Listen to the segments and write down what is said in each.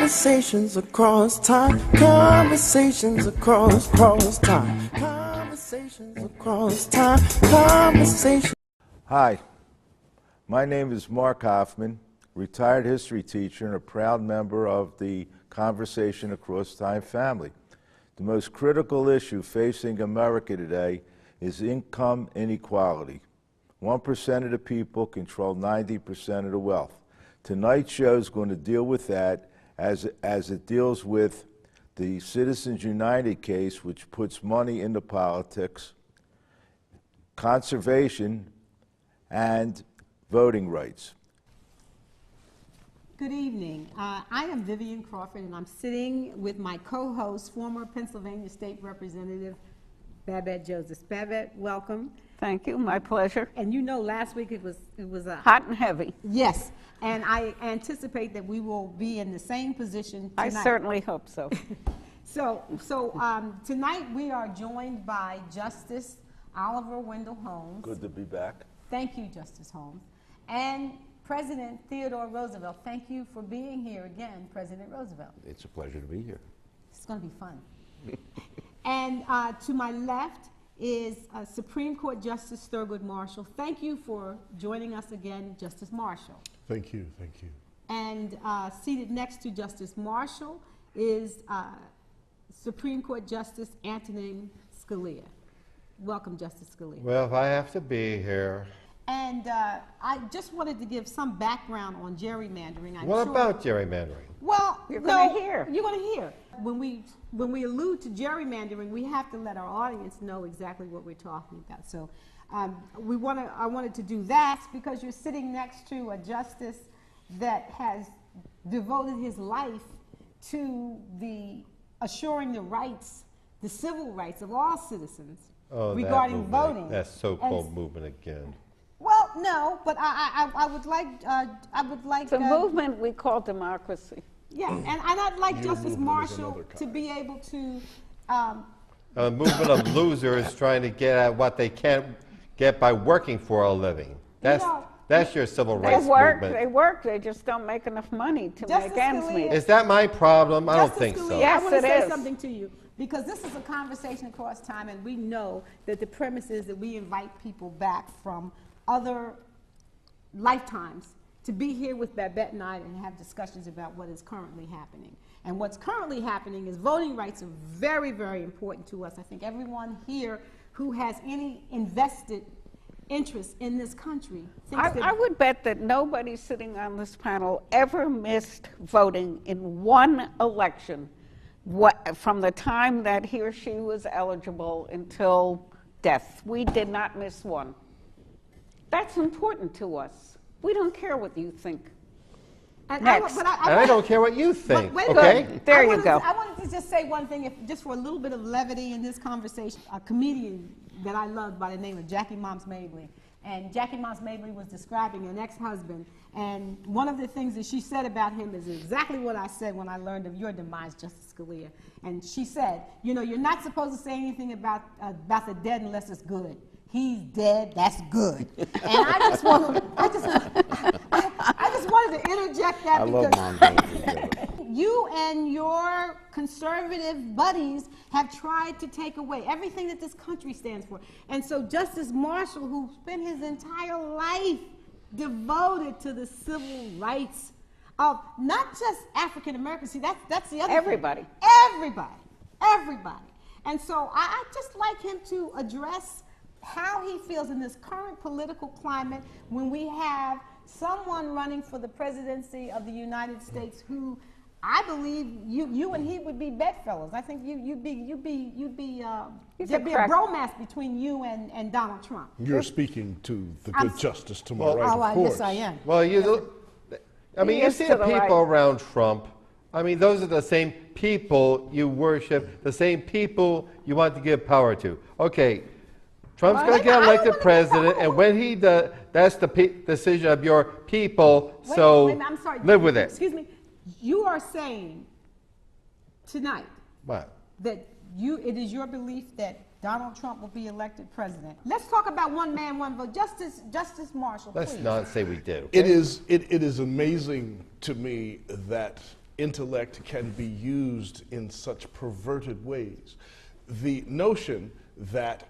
Conversations across time. Conversations across time. Conversations across time. Conversations. Hi, my name is Mark Hoffman, retired history teacher and a proud member of the Conversation Across Time family. The most critical issue facing America today is income inequality. 1% of the people control 90% of the wealth. Tonight's show is going to deal with that as it deals with the Citizens United case, which puts money into politics, conservation, and voting rights. Good evening. I am Vivian Crawford, and I'm sitting with my co-host, former Pennsylvania State Representative Babette Joseph. Babette, welcome. Thank you. My pleasure. And you know, last week it was a hot and heavy. Yes, and I anticipate that we will be in the same position tonight. I certainly hope so. So tonight we are joined by Justice Oliver Wendell Holmes. Good to be back. Thank you, Justice Holmes. And President Theodore Roosevelt. Thank you for being here again, President Roosevelt. It's a pleasure to be here. It's going to be fun. And to my left is Supreme Court Justice Thurgood Marshall. Thank you for joining us again, Justice Marshall. Thank you, thank you. And seated next to Justice Marshall is Supreme Court Justice Antonin Scalia. Welcome, Justice Scalia. Well, if I have to be here. And I just wanted to give some background on gerrymandering. What about gerrymandering? Well, you're going to hear. You're going to hear. When we allude to gerrymandering, we have to let our audience know exactly what we're talking about. So I wanted to do that because you're sitting next to a justice that has devoted his life to assuring the rights, the civil rights of all citizens regarding voting. That so-called movement again. Well, no, but I would like it's a movement we call democracy. Yeah, and I'd like Justice Marshall to be able to. A movement of losers trying to get at what they can't get by working for a living. That's your civil rights movement. They work. They just don't make enough money to make ends meet. Is that my problem? I don't think Scalia, so. Yes, I want to say is. something to you because this is a conversation across time, and we know that the premise is that we invite people back from other lifetimes to be here with Babette and I and have discussions about what is currently happening. And what's currently happening is voting rights are very, very important to us. I think everyone here who has any invested interest in this country thinks I would bet that nobody sitting on this panel ever missed voting in one election from the time that he or she was eligible until death. We did not miss one. That's important to us. We don't care what you think. Next. I don't care what you think, okay? Good. There you go. I wanted to just say one thing, just for a little bit of levity in this conversation. A comedian that I loved by the name of Jackie Moms Mabley. And Jackie Moms Mabley was describing an ex-husband. And one of the things that she said about him is exactly what I said when I learned of your demise, Justice Scalia. And she said, you know, you're not supposed to say anything about the dead unless it's good. He's dead, that's good. And I just wanted to interject that because you and your conservative buddies have tried to take away everything that this country stands for. And so Justice Marshall, who spent his entire life devoted to the civil rights of not just African Americans, see that's the other everybody. Thing. Everybody. And so I'd just like him to address how he feels in this current political climate when we have someone running for the presidency of the United States who I believe you and he would be bedfellows. I think there'd be a bromance between you and Donald Trump. You're speaking to the good justice to my right, of course. Yes, I am. Well, you see the people around Trump. I mean, those are the same people you worship, the same people you want to give power to. Okay. Trump's going to get elected president, and when he does, that's the decision of your people, I'm sorry. Live with it. Excuse me. You are saying tonight that it is your belief that Donald Trump will be elected president. Let's talk about one man, one vote. Justice Marshall, Let's please. not say we did. Okay? It is amazing to me that intellect can be used in such perverted ways. The notion that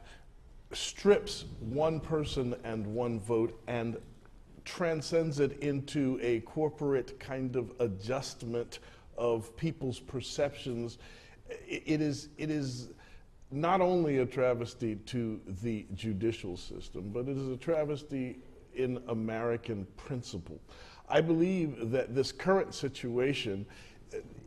strips one person and one vote and transcends it into a corporate kind of adjustment of people's perceptions, it is not only a travesty to the judicial system, but it is a travesty in American principle. I believe that this current situation,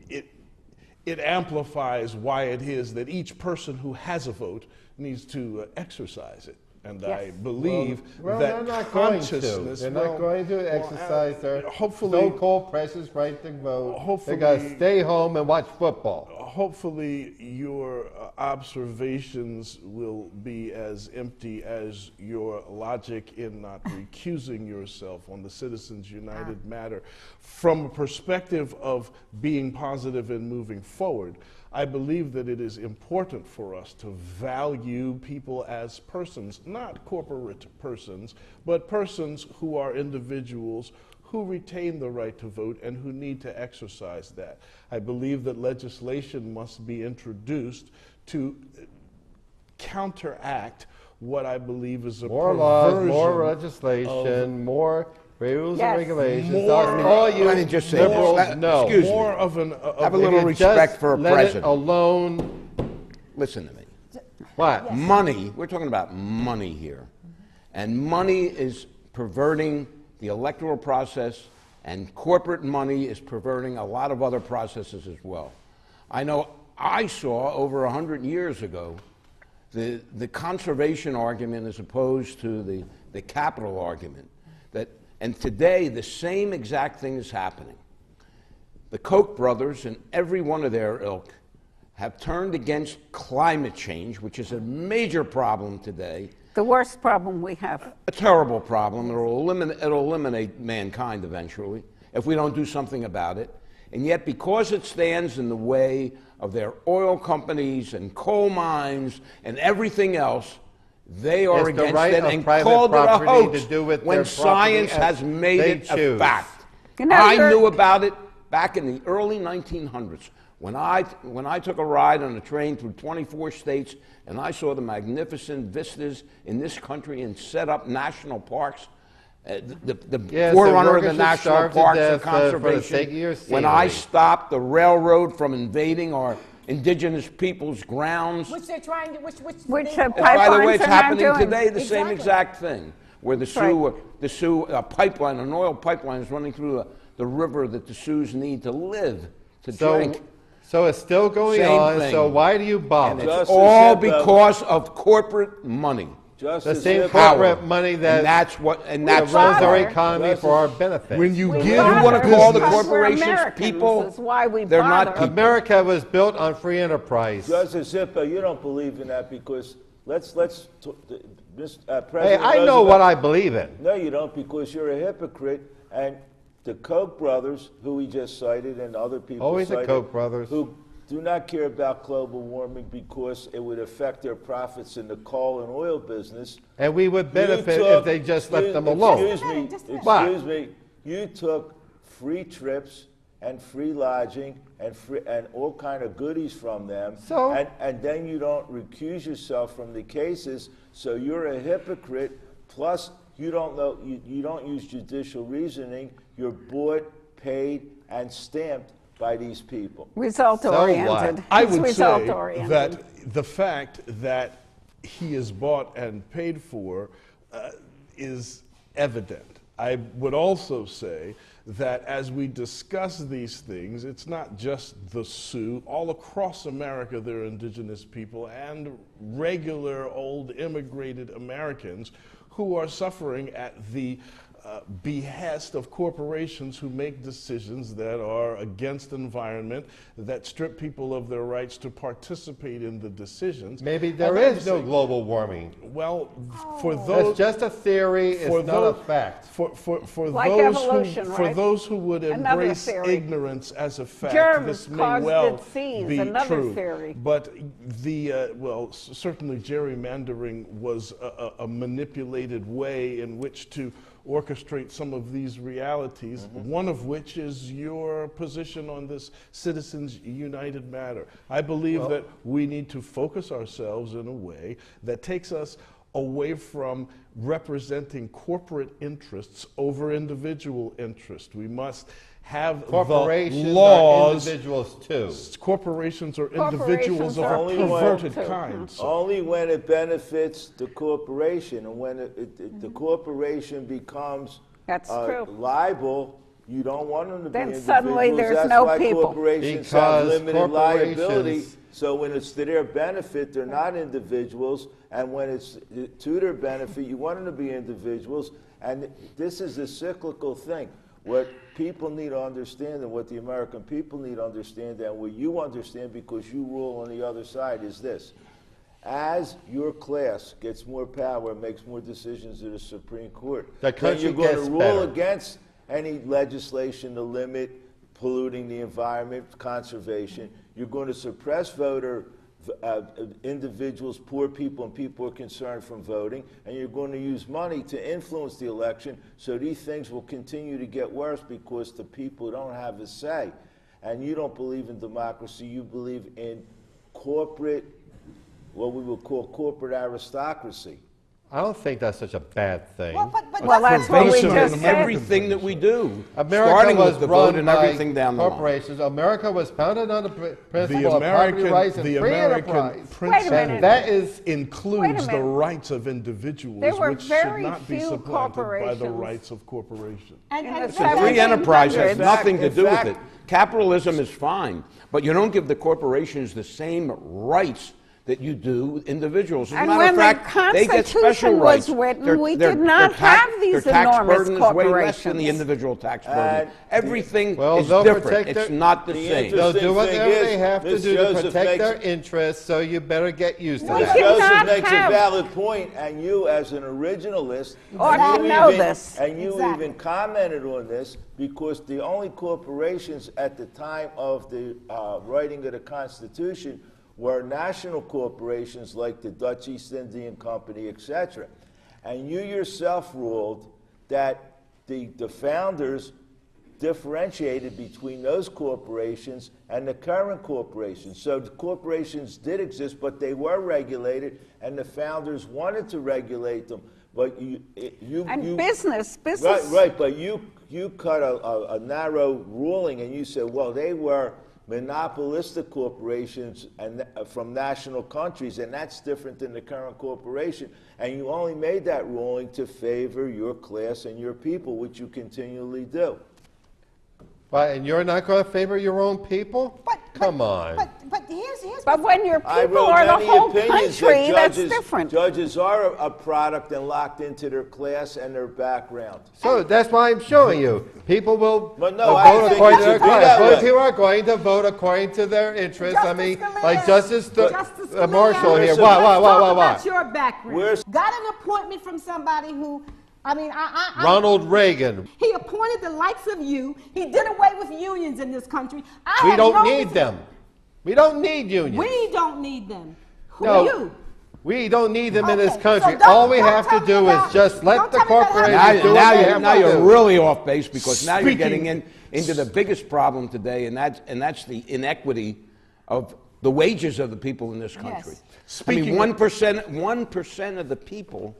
it amplifies why it is that each person who has a vote needs to exercise it. And yes. I believe well, that they're not going to. consciousness... They're not going to exercise their hopefully, so-called precious right to vote. Hopefully, they got to stay home and watch football. Hopefully your observations will be as empty as your logic in not recusing yourself on the Citizens United matter. From a perspective of being positive and moving forward, I believe that it is important for us to value people as persons, not corporate persons, but persons who are individuals who retain the right to vote and who need to exercise that. I believe that legislation must be introduced to counteract what I believe is a more laws, more legislation, more rules yes. and regulations. More, all you let me just say liberals this. know. Excuse me. More of an... Have a little respect for a let president. It alone. Listen to me. What? Yes. Money, we're talking about money here. And money is perverting the electoral process, and corporate money is perverting a lot of other processes as well. I know I saw over 100 years ago the conservation argument as opposed to the capital argument. And today, the same exact thing is happening. The Koch brothers and every one of their ilk have turned against climate change, which is a major problem today. The worst problem we have. A terrible problem. It'll eliminate mankind eventually if we don't do something about it. And yet, because it stands in the way of their oil companies and coal mines and everything else, they are It's the against right it of and private called it a property hoax to do with when their science property has made they it a choose. fact. You know, I knew about it back in the early 1900s when I took a ride on a train through 24 states and I saw the magnificent vistas in this country and set up national parks. The forerunner of the national parks and conservation. When I stopped the railroad from invading our indigenous people's grounds. Which they're trying to, Which By the way, it's happening today, the same Exactly. exact thing, where the Sioux pipeline, an oil pipeline is running through the river that the Sioux need to live, to drink. So it's still going Same on, thing. so why do you And bother? it's all because of corporate money. The same corporate money that that's runs our economy for our benefit. When you We give You bother want to call the because we're corporations Americans. people? That's why we They're not bother. people. America was built on free enterprise. Justice Zipper, you don't believe in that because President Hey, I know what I believe in. No, you don't, because you're a hypocrite, and the Koch brothers, who we just cited, and other people Always the cited, Koch brothers. who do not care about global warming because it would affect their profits in the coal and oil business. And we would benefit if they just left them alone. Excuse me. You took free trips and free lodging and all kind of goodies from them. So? And then you don't recuse yourself from the cases, so you're a hypocrite. Plus, you don't know, you don't use judicial reasoning. You're bought, paid, and stamped by these people. Result-oriented. I It's would say result-oriented. that the fact that he is bought and paid for is evident. I would also say that as we discuss these things, it's not just the Sioux. All across America, there are indigenous people and regular old immigrated Americans who are suffering at the behest of corporations who make decisions that are against the environment, that strip people of their rights to participate in the decisions. Maybe there is no global warming. Well, for those... That's just a theory, it's not a fact. For Like those evolution, who, right? For those who would Another embrace theory. ignorance as a fact, Germs this may caused well disease, be another true. theory. But certainly gerrymandering was a manipulated way in which to orchestrate some of these realities, one of which is your position on this Citizens United matter. I believe that we need to focus ourselves in a way that takes us away from representing corporate interests over individual interests. We must have Corporations the laws. are individuals too. Corporations are individuals of a Corporations perverted are kind. So. Only when it benefits the corporation, and when the corporation becomes That's true. liable, you don't want them to Then be individuals. suddenly there's That's no why people. corporations have Because limited liability. corporations- So when it's to their benefit, they're not individuals, and when it's to their benefit, you want them to be individuals. And this is a cyclical thing. What people need to understand, and what the American people need to understand, and what you understand because you rule on the other side, is this. As your class gets more power and makes more decisions to the Supreme Court, The then country you're going gets to rule better. against any legislation to limit polluting the environment, conservation. You're going to suppress individuals, poor people, and people who are concerned from voting, and you're going to use money to influence the election, so these things will continue to get worse because the people don't have a say. And you don't believe in democracy, you believe in corporate, what we would call corporate aristocracy. I don't think that's such a bad thing. Well, that's what we Pervasive just in said. Everything that we do, America starting was with the vote run and by everything down the line. corporations. America was founded on the principle The of property American, rights and the free American enterprise. principle minute. That is includes the minute. rights of individuals, There were which should very not be few supplanted by the corporations. rights of corporations. And In the so- Free enterprise has 1700s. nothing to In do with fact- it. Capitalism is fine, but you don't give the corporations the same rights that you do individuals. As a And matter when of the fact, they get special Constitution rights. was written, Their- we their- did not their tax- have these their tax enormous burden is way less than corporations. the individual tax burden. Everything Well, is they'll different. protect It's their- not the The same. interest- They'll do Interesting whatever thing they is, have to Ms. do to Joseph protect makes- their interests, so you better get used to We that. did Joseph not makes have- a valid point, and you, as an originalist, Ought and to you know even- this. and you Exactly. even commented on this because the only corporations at the time of the writing of the Constitution were national corporations like the Dutch East Indian Company, etc. And you yourself ruled that the founders differentiated between those corporations and the current corporations. So the corporations did exist, but they were regulated, and the founders wanted to regulate them. But Business. right. But you cut a narrow ruling, and you said, well, they were monopolistic corporations and from national countries, and that's different than the current corporation. And you only made that ruling to favor your class and your people, which you continually do. But, and you're not going to favor your own people? Come on. But here's But when your I people wrote are the many whole opinions country, that that's judges, different. Judges are a product and locked into their class and their background. So that's why I'm showing you. People will But no, I vote think according it to their should be class. that Most way. people are going to vote according to their interests. I mean, Justice like Scalia. Justice Scalia. Marshall here. Listen, Why? Talk about your background. Where's- Got an appointment from somebody who, I Ronald Reagan. He appointed the likes of you. He did away with unions in this country. We don't need them. We don't need unions. We don't need them. Who No, are you? we don't need them in this Okay, country. so don't- All we don't have to tell me do about- is just let don't the tell me about corporations how- do what they have Now to you're do. really off base because now you're Speaking- getting into the biggest problem today, and that's the inequity of the wages of the people in this country. Yes. I mean, 1% of the people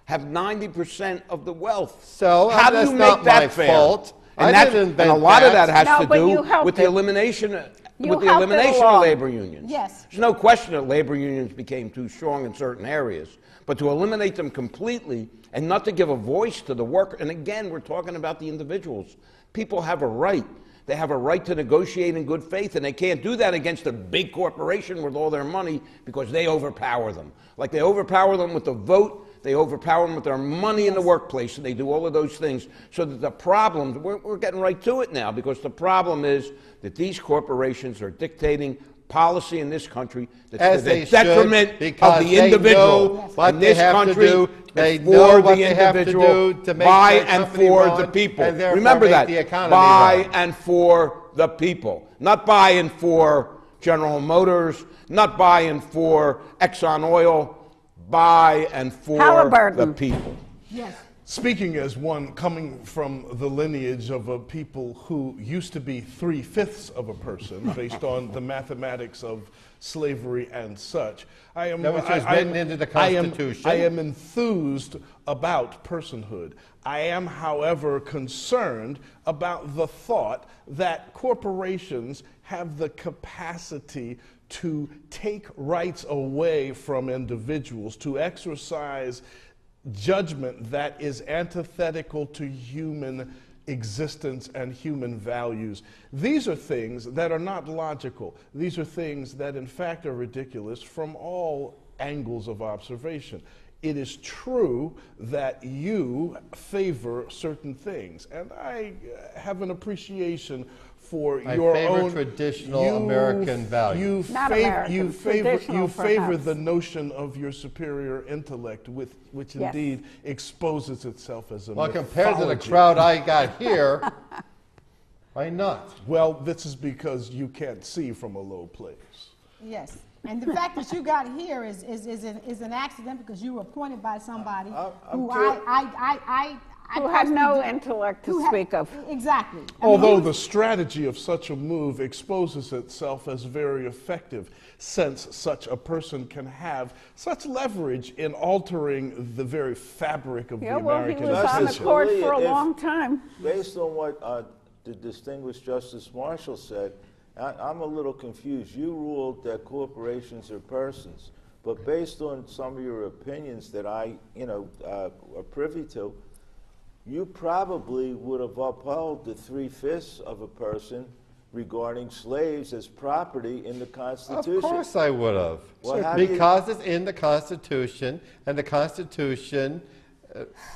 have 90% of the wealth. So, how do that's you not make that my fair? fault. And I that's- didn't invent and a lot of that. that has No, to but you do helped with the it. elimination You with the helped it elimination along. of labor unions. Yes. There's no question that labor unions became too strong in certain areas, but to eliminate them completely and not to give a voice to the worker, and again, we're talking about the individuals. People have a right. They have a right to negotiate in good faith, and they can't do that against a big corporation with all their money because they overpower them. Like they overpower them with the vote, they overpower them with their money in the workplace, and they do all of those things. So that the problem, we're getting right to it now, because the problem is that these corporations are dictating policy in this country that's As to they the should, detriment because of the they individual. know what in they this have to country, do. They it's know for what the they have to individual, do to make by their and company for run, the people. and therefore Remember make that. the economy By run. and for the people. Not by and for General Motors, not by and for Exxon Oil, by and for Halliburton. the people. Yes. Speaking as one coming from the lineage of a people who used to be 3/5 of a person, based on the mathematics of slavery and such, I am written into the Constitution. I am enthused about personhood. I am, however, concerned about the thought that corporations have the capacity to take rights away from individuals, to exercise judgment that is antithetical to human existence and human values. These are things that are not logical. These are things that, in fact, are ridiculous from all angles of observation. It is true that you favor certain things, and I have an appreciation for your own traditional American values. You favor perhaps. the notion of your superior intellect, which Yes. indeed exposes itself as a Well, compared to the mythology. crowd I got here, why not? Well, this is because you can't see from a low place. Yes. And the fact that you got here is an accident because you were appointed by somebody who who had no personally intellect to who had- speak of. Exactly. Although the strategy of such a move exposes itself as very effective, since such a person can have such leverage in altering the very fabric of the American He was on the Justice court Scalia, for a if- long time. Based on what the distinguished Justice Marshall said, I'm a little confused. You ruled that corporations are persons, but based on some of your opinions that I, are privy to, you probably would have upheld the 3/5 of a person regarding slaves as property in the Constitution. Of course I would have. Well, how do you- Because it's in the Constitution, and the Constitution,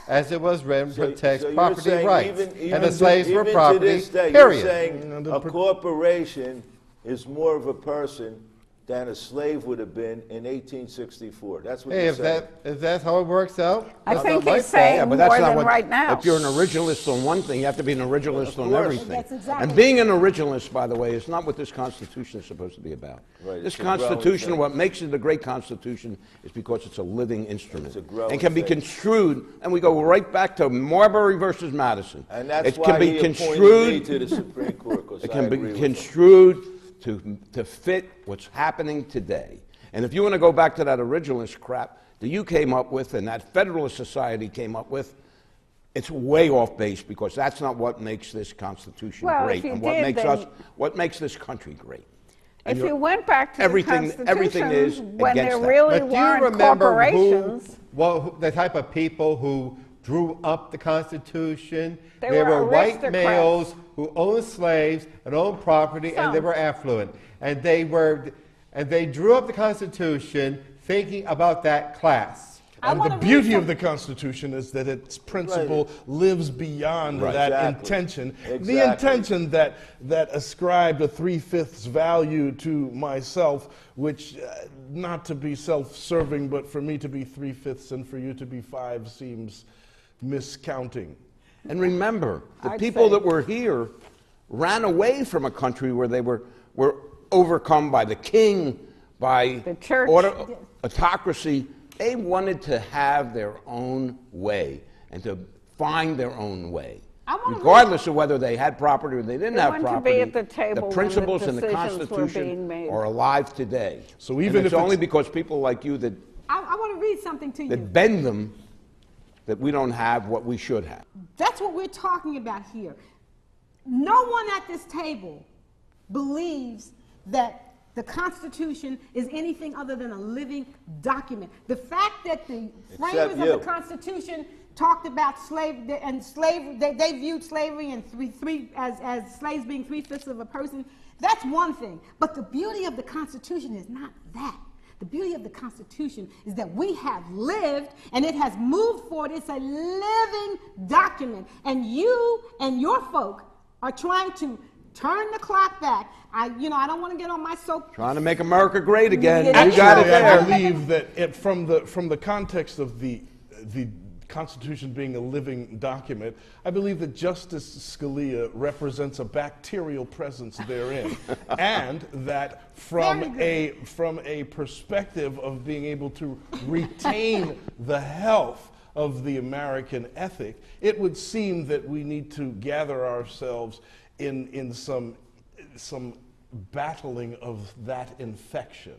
as it was written, protects so you're property saying rights. even And the to- slaves were even to property, this day, period. You're saying a corporation is more of a person than a slave would have been in 1864. That's what Hey, you're if saying. that's how it works out, I that's think not my he's fault. saying Yeah, but more that's not than what, right now. If you're an originalist on one thing, you have to be an originalist on course. everything. That's exactly. And being an originalist, by the way, is not what this Constitution is supposed to be about. Right, This it's a growing Constitution, thing. what makes it a great Constitution is because it's a living instrument. It's a growing and can be thing. construed, and we go right back to Marbury versus Madison. And that's it why can be he appointed me construed, to the Supreme Court, because it I can agree be with him. construed to fit what's happening today. And if you want to go back to that originalist crap that you came up with and that Federalist Society came up with, it's way off base because that's not what makes this Constitution Well, great if you and what did, makes then- us, what makes this country great. If And you went back to everything- the everything is Constitution when there against that. really But do you weren't remember corporations, the type of people who drew up the Constitution? They were white aristocrats. males who owned slaves and owned property, and they Some. were affluent. And they drew up the Constitution thinking about that class. I And wanna the read beauty of some- the Constitution is that its principle lives beyond Right. that Exactly. intention. The Exactly. intention that ascribed a 3/5 value to myself, which, not to be self-serving, but for me to be 3/5 and for you to be 5 seems miscounting. And remember, the I'd people say- that were here ran away from a country where they were overcome by the king, by The church. autocracy. They wanted to have their own way and to find their own way. I wanna Regardless of whether they had property or they didn't They have wanted to be property, at the table when the principles in the decisions were Constitution being made. are alive today. So And even it's if only it's- because people like you that I want to read something to you. bend them that we don't have what we should have. That's what we're talking about here. No one at this table believes that the Constitution is anything other than a living document. The fact that the framers of you. the Constitution talked about slavery, they viewed slavery and as slaves being 3/5 of a person, that's one thing. But the beauty of the Constitution is not that. The beauty of the Constitution is that we have lived and it has moved forward. It's a living document. And you and your folk are trying to turn the clock back. I don't want to get on my soap. Trying to make America great again. Yeah, You got it Actually, I there. believe that from the context of the Constitution being a living document, I believe that Justice Scalia represents a bacterial presence therein, and that from a perspective of being able to retain the health of the American ethic, it would seem that we need to gather ourselves in some battling of that infection.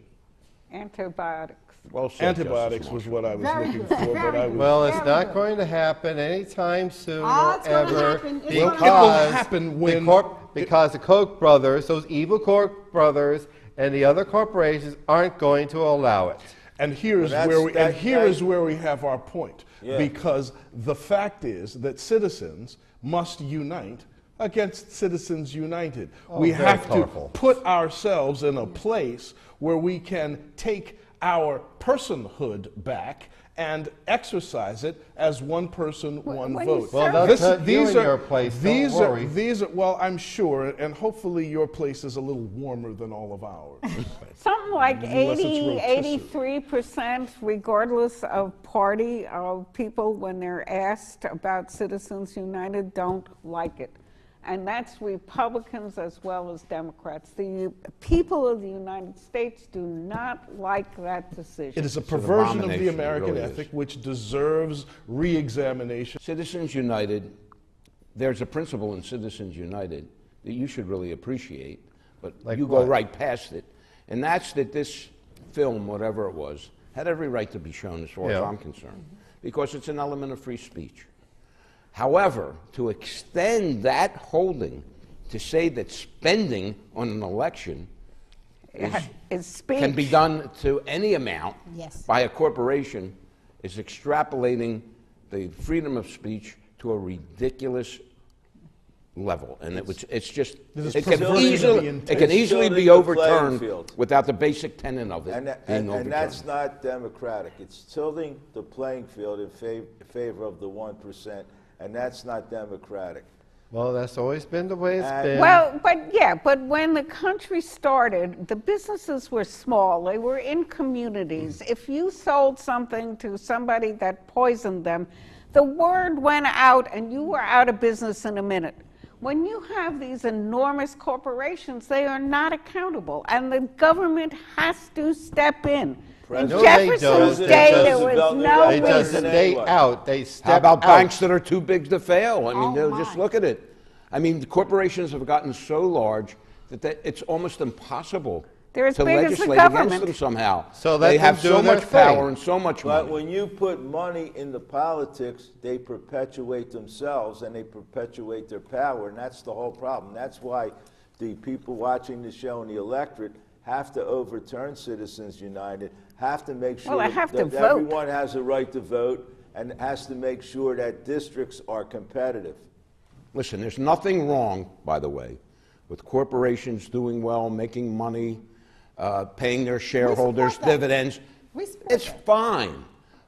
Antibiotics. Well said, Antibiotics Justice was Marshall. what I was Very looking good, for, but very I good. was. Well, it's Very not good. going to happen anytime soon Oh, or it's gonna ever happen. It's Well, gonna it will because happen the when because the Koch brothers, those evil Koch brothers, and the other corporations aren't going to allow it. And here's Well, where we that's- and here is where we have our point. Yeah. Because the fact is that citizens must unite against Citizens United. We very have colorful. to put ourselves in a place where we can take our personhood back and exercise it as one person, one when you vote. Well, that's not you in your place, don't these worry. these are, well, I'm sure, and hopefully your place is a little warmer than all of ours. Something like Unless it's 80, rotisserie. 83%, regardless of party, of people, when they're asked about Citizens United, don't like it. And that's Republicans as well as Democrats. The people of the United States do not like that decision. It is a It's an perversion of abomination, the it American really is. ethic which deserves re-examination. Citizens United, there's a principle in Citizens United that you should really appreciate, but Like you go what? right past it. And that's that this film, whatever it was, had every right to be shown as far as Yeah. I'm concerned, because it's an element of free speech. However, to extend that holding to say that spending on an election It's speech. can be done to any amount Yes. by a corporation is extrapolating the freedom of speech to a ridiculous level, and it's just This is it can perverting the easily intent. it can It's easily tilting be the overturned playing field. without the basic tenet of it And, being overturned. and that's not democratic. It's tilting the playing field in favor of the 1%, and that's not democratic. Well, that's always been the way it's And- been. Well, but when the country started, the businesses were small. They were in communities. If you sold something to somebody that poisoned them, the word went out and you were out of business in a minute. When you have these enormous corporations, they are not accountable, and the government has to step in. In No, they Jefferson's don't. day, They there just- was they no they don't. just reason. stay Anyway. out. They step How about out. banks that are too big to fail? I mean, Oh, they'll just my. look at it. I mean, the corporations have gotten so large that it's almost impossible They're as to big as the legislate against government. them somehow. So let they them have do so their much power thing. and so much But money. when you put money into politics, they perpetuate themselves and they perpetuate their power, and that's the whole problem. That's why the people watching the show and the electorate have to overturn Citizens United, have to make sure Well, they have to that vote. everyone has a right to vote, and has to make sure that districts are competitive. Listen, there's nothing wrong, by the way, with corporations doing well, making money, paying their shareholders that. dividends. We support It's that. fine.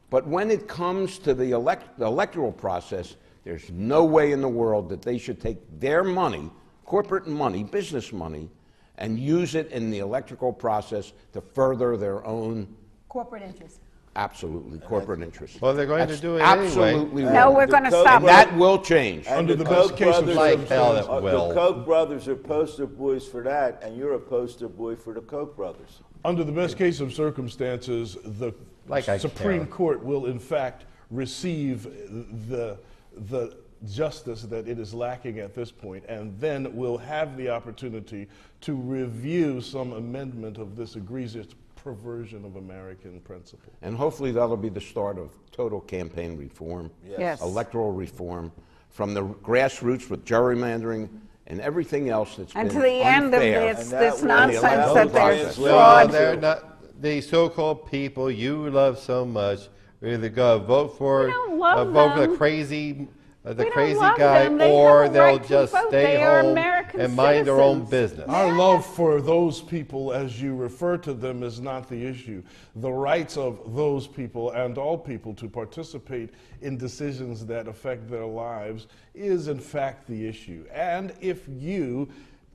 But when it comes to the electoral process, there's no way in the world that they should take their money, corporate money, business money, and use it in the electoral process to further their own, Corporate interests. absolutely, corporate interests. Well, they're going to That's do it anyway. absolutely No, wrong. we're The going to Koch stop And brothers- that will change. And Under the the best Koch case of brothers Like hell, it circumstances. will. The Koch brothers are poster boys for that, and you're a poster boy for the Koch brothers. Under the best case of circumstances, the Like I Supreme care. Court will in fact receive the justice that it is lacking at this point, and then we'll have the opportunity to review some amendment of this egregious perversion of American principle. And hopefully that'll be the start of total campaign reform, Yes. electoral reform, from the grassroots with gerrymandering and everything else that's And been to the end of unfair. this, And that this will- nonsense and the that they're electoral Well, fraud. they're not the so-called people you love so much. We're either going to vote for We don't love vote for the them. crazy We don't crazy love guy, them. They or have a they'll right to just vote. stay They are home American and mind their own citizens. business. Our love for those people, as you refer to them, is not the issue. The rights of those people and all people to participate in decisions that affect their lives is, in fact, the issue. And if you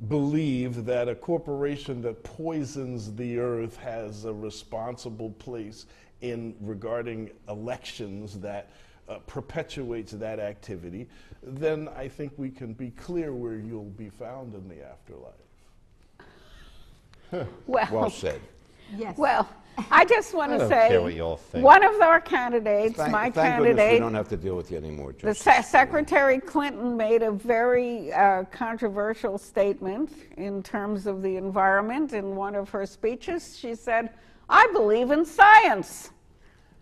believe that a corporation that poisons the earth has a responsible place in regarding elections that perpetuates that activity, then I think we can be clear where you'll be found in the afterlife. Well said. Yes. Well, I just want I to don't say, care what you all think. one of our candidates, my Thank goodness we candidate, don't have to deal with you anymore, the Judge. Secretary Clinton made a very controversial statement in terms of the environment in one of her speeches. She said, "I believe in science."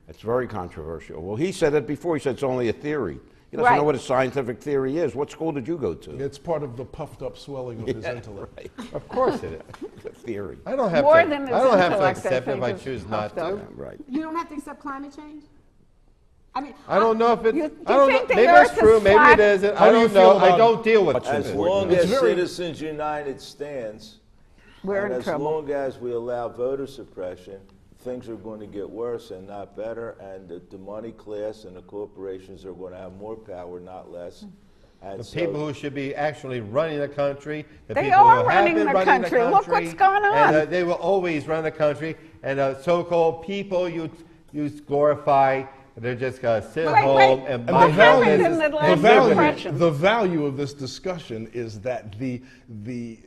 It's very controversial. Well, he said it before. He said it's only a theory. He doesn't know what a scientific theory is. What school did you go to? It's part of the puffed up swelling of his intellect. Right. Of course it is. It's a theory. I don't have More to. than his I don't have to intellect, accept it if I think, is choose not puffed up. to. Yeah, right. You don't have to accept climate change? I mean, I don't know if it. You I don't know. think the Maybe Earth it's true. is Maybe flat? it isn't. How I do you don't feel know. I about- don't deal with As this. long It's as very- Citizens United stands, We're and in as trouble. long as we allow voter suppression, things are going to get worse and not better, and the money class and the corporations are going to have more power, not less. And The so- people who should be actually running the country, the They people are who have running been the running country. the Look country, what's going and on. they will always run the country. And so-called people you glorify, they're just gonna sit Wait, home wait. and What mind their happened business in the and last live with it. election? The value of this discussion is that the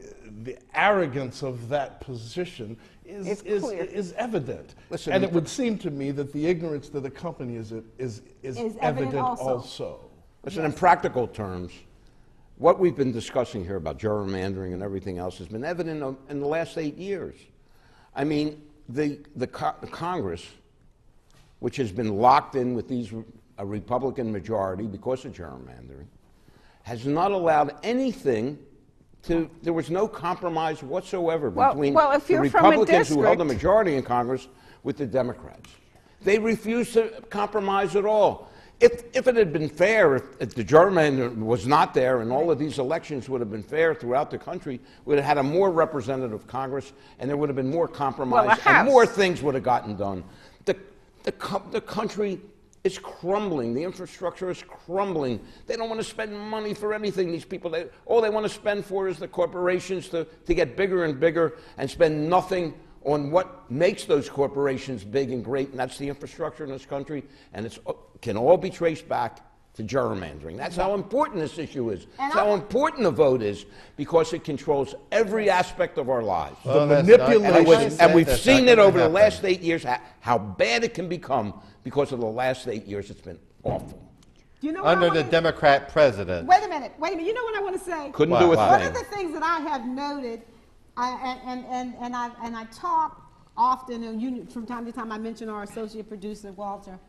arrogance of that position It's clear. is evident. Listen, and it would seem to me that the ignorance that accompanies it is evident evident also. also. Listen, in practical terms, what we've been discussing here about gerrymandering and everything else has been evident in the last 8 years. I mean, the Congress, which has been locked in with a Republican majority because of gerrymandering, has not allowed anything there was no compromise whatsoever between if the you're from a Republicans who held the district- majority in Congress with the Democrats. They refused to compromise at all. If it had been fair, if the gerrymander was not there and all of these elections would have been fair throughout the country, we would have had a more representative Congress and there would have been more compromise and House. more things would have gotten done. The country is crumbling. The infrastructure is crumbling. They don't want to spend money for anything. These people, all they want to spend for is the corporations to get bigger and bigger and spend nothing on what makes those corporations big and great, and that's the infrastructure in this country, and it can all be traced back to gerrymandering. That's how important this issue is. That's how important the vote is, because it controls every aspect of our lives. Well, The that's not- manipulation- And we've that's seen not it gonna over the happen. last 8 years, how bad it can become because of the last 8 years. It's been awful. you know what I Under the wanna- Democrat president. Wait a minute. You know what I want to say? Couldn't Wow, do a wow. One thing. of the things that I have noted, and I talk often, and from time to time I mention our associate producer, Walter.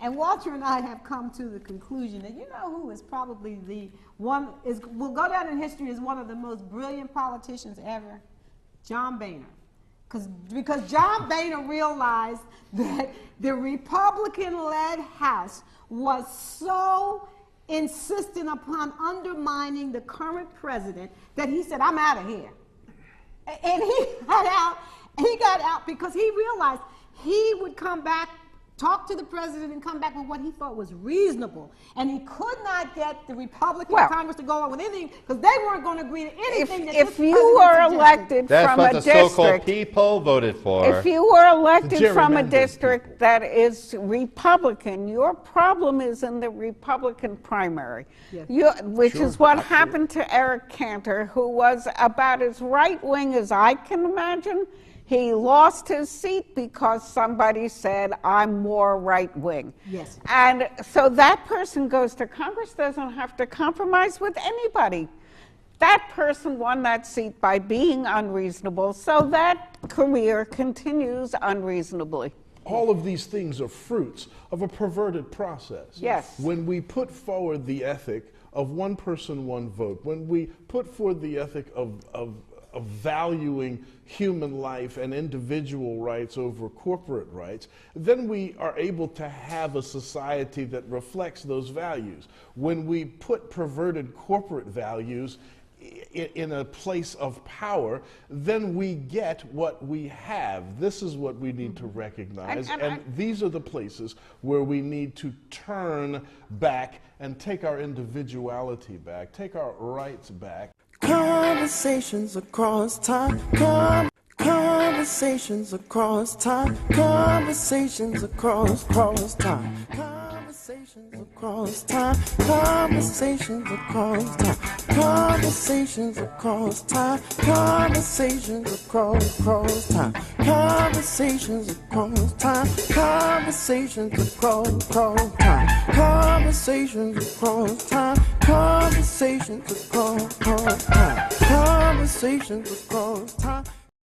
And Walter and I have come to the conclusion that who is probably will go down in history as one of the most brilliant politicians ever? John Boehner. Because John Boehner realized that the Republican-led House was so insistent upon undermining the current president that he said, "I'm out of here." And he got out because he realized he would come back, talk to the president, and come back with what he thought was reasonable. And he could not get the Republican Congress to go along with anything because they weren't going to agree to anything that this If you president were suggested. elected That's from what a the so-called district, people voted for. if you were elected from a gerrymandered district that is Republican, your problem is in the Republican primary, which is what happened to Eric Cantor, who was about as right-wing as I can imagine. He lost his seat because somebody said, "I'm more right-wing." Yes. And so that person goes to Congress, doesn't have to compromise with anybody. That person won that seat by being unreasonable, so that career continues unreasonably. All of these things are fruits of a perverted process. Yes. When we put forward the ethic of one person, one vote, when we put forward the ethic of valuing human life and individual rights over corporate rights, then we are able to have a society that reflects those values. When we put perverted corporate values in a place of power, then we get what we have. This is what we need to recognize, and these are the places where we need to turn back and take our individuality back, take our rights back. Conversations across time. Conversations across time. Conversations across time. Conversations across across time, conversations across time, conversations across time, conversations across time, conversations across time, conversations across time, conversations across time, conversations across time, conversations across time.